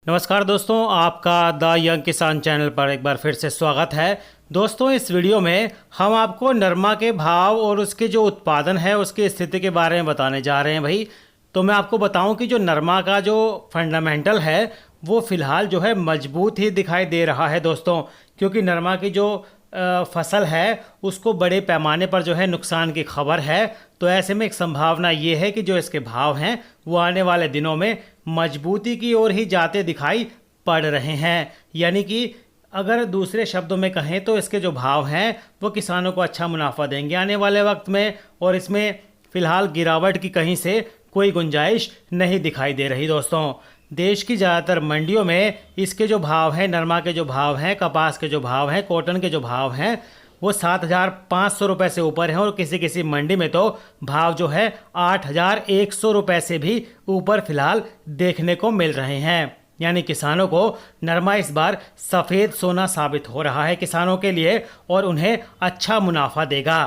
नमस्कार दोस्तों, आपका द यंग किसान चैनल पर एक बार फिर से स्वागत है। दोस्तों, इस वीडियो में हम आपको नरमा के भाव और उसके जो उत्पादन है उसकी स्थिति के बारे में बताने जा रहे हैं भाई। तो मैं आपको बताऊं कि जो नरमा का जो फंडामेंटल है वो फ़िलहाल जो है मजबूत ही दिखाई दे रहा है दोस्तों, क्योंकि नरमा की जो फसल है उसको बड़े पैमाने पर जो है नुकसान की खबर है। तो ऐसे में एक संभावना ये है कि जो इसके भाव हैं वो आने वाले दिनों में मजबूती की ओर ही जाते दिखाई पड़ रहे हैं। यानी कि अगर दूसरे शब्दों में कहें तो इसके जो भाव हैं वो किसानों को अच्छा मुनाफा देंगे आने वाले वक्त में, और इसमें फ़िलहाल गिरावट की कहीं से कोई गुंजाइश नहीं दिखाई दे रही दोस्तों। देश की ज़्यादातर मंडियों में इसके जो भाव हैं, नरमा के जो भाव हैं, कपास के जो भाव हैं, कॉटन के जो भाव हैं वो 7,500 रुपये से ऊपर हैं, और किसी किसी मंडी में तो भाव जो है 8,100 रुपये से भी ऊपर फ़िलहाल देखने को मिल रहे हैं। यानी किसानों को नरमा इस बार सफ़ेद सोना साबित हो रहा है किसानों के लिए, और उन्हें अच्छा मुनाफा देगा।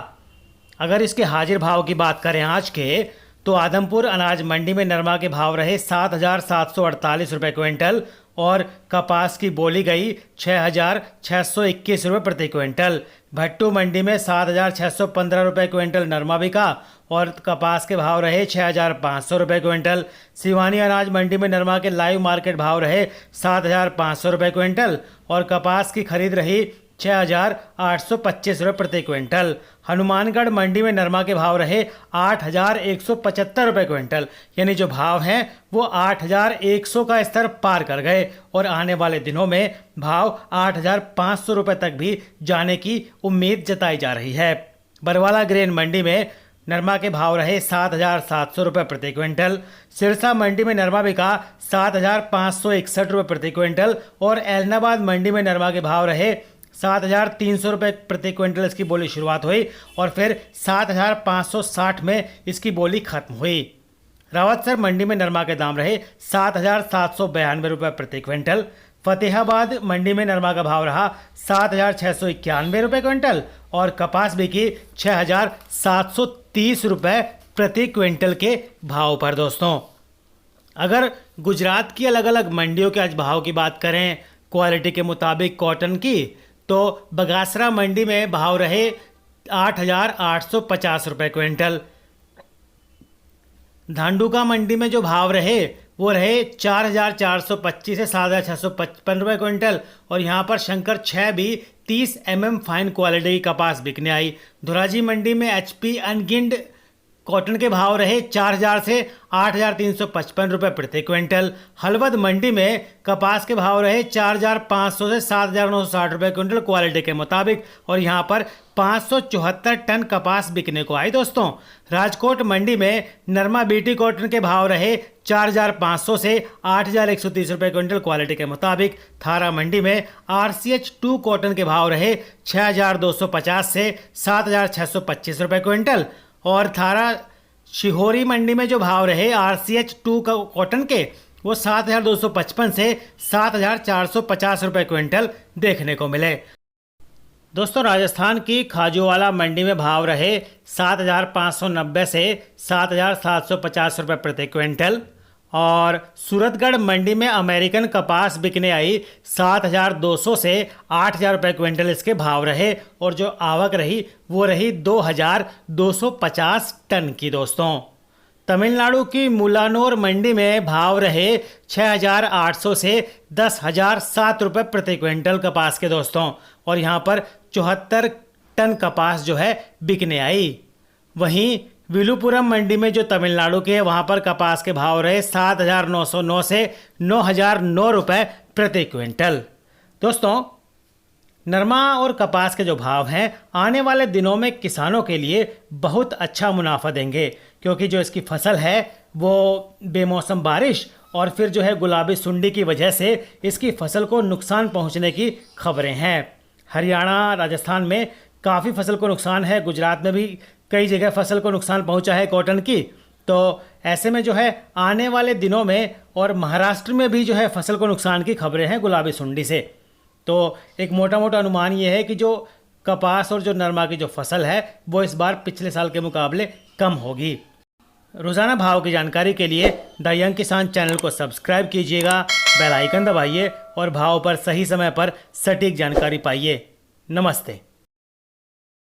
अगर इसके हाजिर भाव की बात करें आज के, तो आदमपुर अनाज मंडी में नरमा के भाव रहे 7,748 रुपये क्विंटल, और कपास की बोली गई 6,621 रुपये प्रति क्विंटल। भट्टू मंडी में 7,615 रुपये क्विंटल नरमा बिका, और कपास के भाव रहे 6,500 रुपये क्विंटल। सिवानी अनाज मंडी में नरमा के लाइव मार्केट भाव रहे 7,500 रुपये क्विंटल, और कपास की खरीद रही 6,825 रुपये प्रति क्विंटल। हनुमानगढ़ मंडी में नरमा के भाव रहे 8,175 रुपये क्विंटल। यानी जो भाव हैं वो 8,100 का स्तर पार कर गए, और आने वाले दिनों में भाव 8,500 रुपये तक भी जाने की उम्मीद जताई जा रही है। बरवाला ग्रेन मंडी में नरमा के भाव रहे 7,700 रुपये प्रति क्विंटल। सिरसा मंडी में नरमा बिका 7,561 रुपये प्रति क्विंटल, और एलनाबाद मंडी में नरमा के भाव रहे 7,300 रुपये प्रति क्विंटल। इसकी बोली शुरुआत हुई और फिर 7,560 में इसकी बोली खत्म हुई। रावतसर मंडी में नरमा के दाम रहे 7,792 रुपये प्रति क्विंटल। फतेहाबाद मंडी में नरमा का भाव रहा 7,691 रुपये क्विंटल, और कपास बिकी 6,730 रुपये प्रति क्विंटल के भाव पर दोस्तों। अगर गुजरात की अलग अलग मंडियों के आज भाव की बात करें क्वालिटी के मुताबिक कॉटन की, तो बगासरा मंडी में भाव रहे 8,850 रुपये क्विंटल। धांडुका मंडी में जो भाव रहे वो रहे 4,425 से 7,655 रुपये क्विंटल, और यहाँ पर शंकर 6 भी 30 फाइन क्वालिटी की कपास बिकने आई। धोराजी मंडी में HP अनगिंड कॉटन के भाव रहे 4,000 से 8,355 रुपये प्रति क्विंटल। हलवद मंडी में कपास के भाव रहे 4,500 से 7,960 रुपये क्विंटल क्वालिटी के मुताबिक, और यहाँ पर 574 टन कपास बिकने को आई दोस्तों। राजकोट मंडी में नरमा BT कॉटन के भाव रहे 4,500 से 8,130 रुपये क्विंटल क्वालिटी के मुताबिक। थारा मंडी में RCH 2 कॉटन के भाव रहे 6,250 से 7,625 रुपये क्विंटल, और थारा शिहोरी मंडी में जो भाव रहे RCH 2 कॉटन के वो 7,255 से 7,450 रुपये क्विंटल देखने को मिले दोस्तों। राजस्थान की खाजूवाला मंडी में भाव रहे 7,590 से 7,750 रुपये प्रति क्विंटल, और सूरतगढ़ मंडी में अमेरिकन कपास बिकने आई 7,200 से 8,000 रुपये क्विंटल इसके भाव रहे, और जो आवक रही वो रही 2,250 टन की दोस्तों। तमिलनाडु की मुलानोर मंडी में भाव रहे 6,800 से 10,007 रुपये प्रति क्विंटल कपास के दोस्तों, और यहाँ पर 74 टन कपास जो है बिकने आई। वहीं विलुपुरम मंडी में जो तमिलनाडु के है वहाँ पर कपास के भाव रहे 7,909 से 9,009 रुपये प्रति क्विंटल। दोस्तों, नरमा और कपास के जो भाव हैं आने वाले दिनों में किसानों के लिए बहुत अच्छा मुनाफा देंगे, क्योंकि जो इसकी फसल है वो बेमौसम बारिश और फिर जो है गुलाबी सुंडी की वजह से इसकी फसल को नुकसान पहुंचने की खबरें हैं। हरियाणा, राजस्थान में काफ़ी फसल को नुकसान है, गुजरात में भी कई जगह फसल को नुकसान पहुंचा है कॉटन की। तो ऐसे में जो है आने वाले दिनों में, और महाराष्ट्र में भी जो है फसल को नुकसान की खबरें हैं गुलाबी सुंडी से। तो एक मोटा मोटा अनुमान ये है कि जो कपास और जो नरमा की जो फसल है वो इस बार पिछले साल के मुकाबले कम होगी। रोज़ाना भाव की जानकारी के लिए द यंग किसान चैनल को सब्सक्राइब कीजिएगा, बेल आइकन दबाइए और भाव पर सही समय पर सटीक जानकारी पाइए। नमस्ते।